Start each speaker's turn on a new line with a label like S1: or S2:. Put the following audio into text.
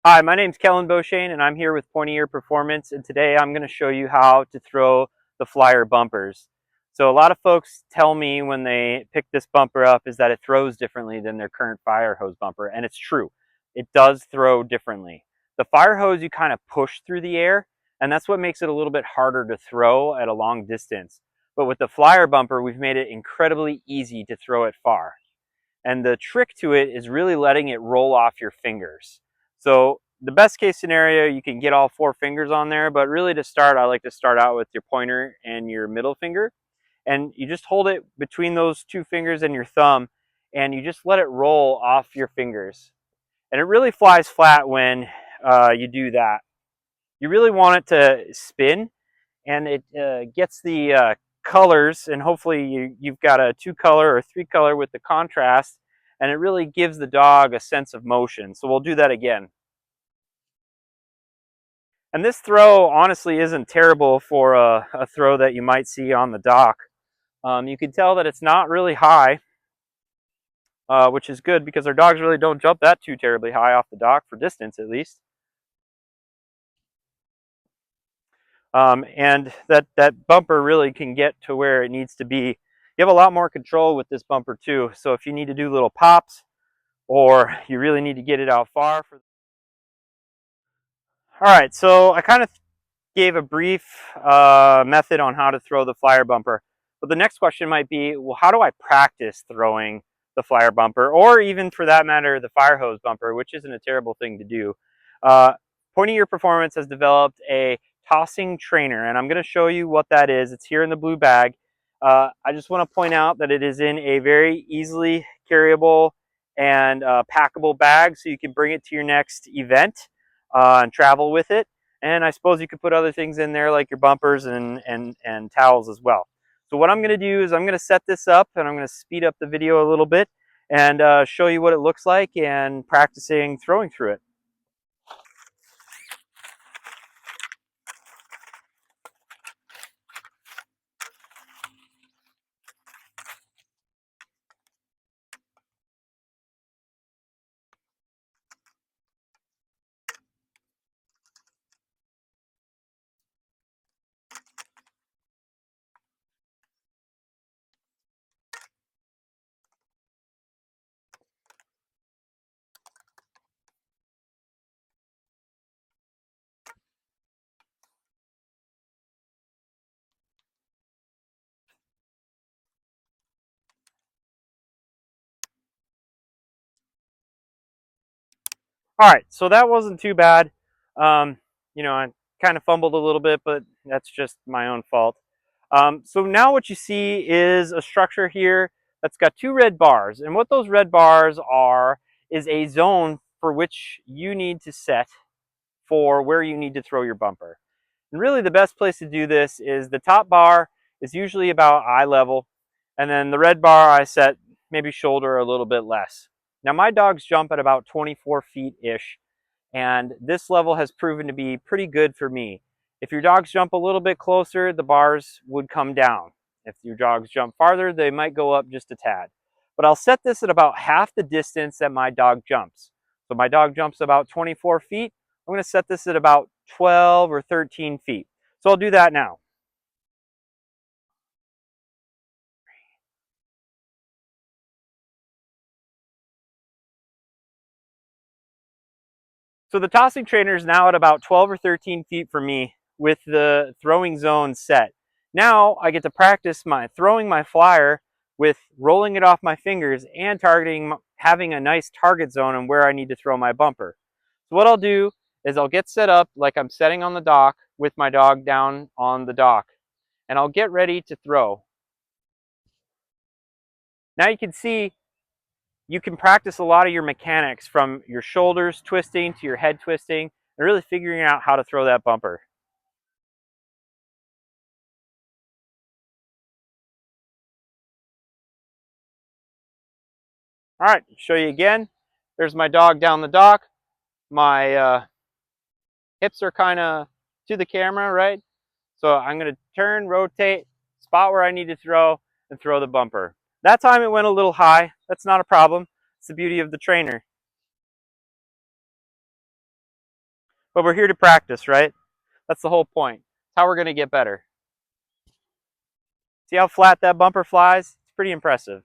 S1: Hi, my name's Kellen and I'm here with Pointy Ear Performance, and today I'm going to show you how to throw the flyer bumpers. So a lot of folks tell me when they pick this bumper up is that it throws differently than their current fire hose bumper, and it's true. It does throw differently. The fire hose you kind of push through the air, and that's what makes it a little bit harder to throw at a long distance. But with the flyer bumper, we've made it incredibly easy to throw it far. And the trick to it is really letting it roll off your fingers. So the best case scenario, you can get all four fingers on there, but really to start, I like to start out with your pointer and your middle finger. And you just hold it between those two fingers and your thumb, and you just let it roll off your fingers. And it really flies flat when you do that. You really want it to spin, and it gets the colors, and hopefully you've got a 2-color or 3-color with the contrast, and it really gives the dog a sense of motion. So we'll do that again. And this throw honestly isn't terrible for a throw that you might see on the dock. You can tell that it's not really high, which is good because our dogs really don't jump that too terribly high off the dock, for distance at least. And that bumper really can get to where it needs to be. You have a lot more control with this bumper too. So if you need to do little pops, or you really need to get it out far. All right, so I kind of gave a brief method on how to throw the flyer bumper. But the next question might be, well, how do I practice throwing the flyer bumper, or even for that matter, the fire hose bumper, which isn't a terrible thing to do. Pointy Ear Performance has developed a tossing trainer, and I'm going to show you what that is. It's here in the blue bag. I just want to point out that it is in a very easily carryable and packable bag, so you can bring it to your next event and travel with it. And I suppose you could put other things in there like your bumpers and towels as well. So what I'm going to do is I'm going to set this up, and I'm going to speed up the video a little bit and show you what it looks like and practicing throwing through it. All right, so that wasn't too bad. Um, I kind of fumbled a little bit, but that's just my own fault. So now what you see is a structure here that's got two red bars. And what those red bars are is a zone for which you need to set for where you need to throw your bumper. And really the best place to do this is the top bar is usually about eye level, and then the red bar I set maybe shoulder a little bit less. Now my dogs jump at about 24 feet-ish, and this level has proven to be pretty good for me. If your dogs jump a little bit closer, the bars would come down. If your dogs jump farther, they might go up just a tad. But I'll set this at about half the distance that my dog jumps. So my dog jumps about 24 feet. I'm going to set this at about 12 or 13 feet. So I'll do that now. So the tossing trainer is now at about 12 or 13 feet from me with the throwing zone set. Now I get to practice throwing my flyer with rolling it off my fingers and targeting, having a nice target zone on where I need to throw my bumper. So what I'll do is I'll get set up like I'm setting on the dock with my dog down on the dock, and I'll get ready to throw. Now you can see you can practice a lot of your mechanics, from your shoulders twisting to your head twisting, and really figuring out how to throw that bumper. All right, show you again. There's my dog down the dock. My hips are kind of to the camera, right? So I'm going to turn, rotate, spot where I need to throw, and throw the bumper. That time it went a little high. That's not a problem. It's the beauty of the trainer. But we're here to practice, right? That's the whole point. It's how we're going to get better. See how flat that bumper flies? It's pretty impressive.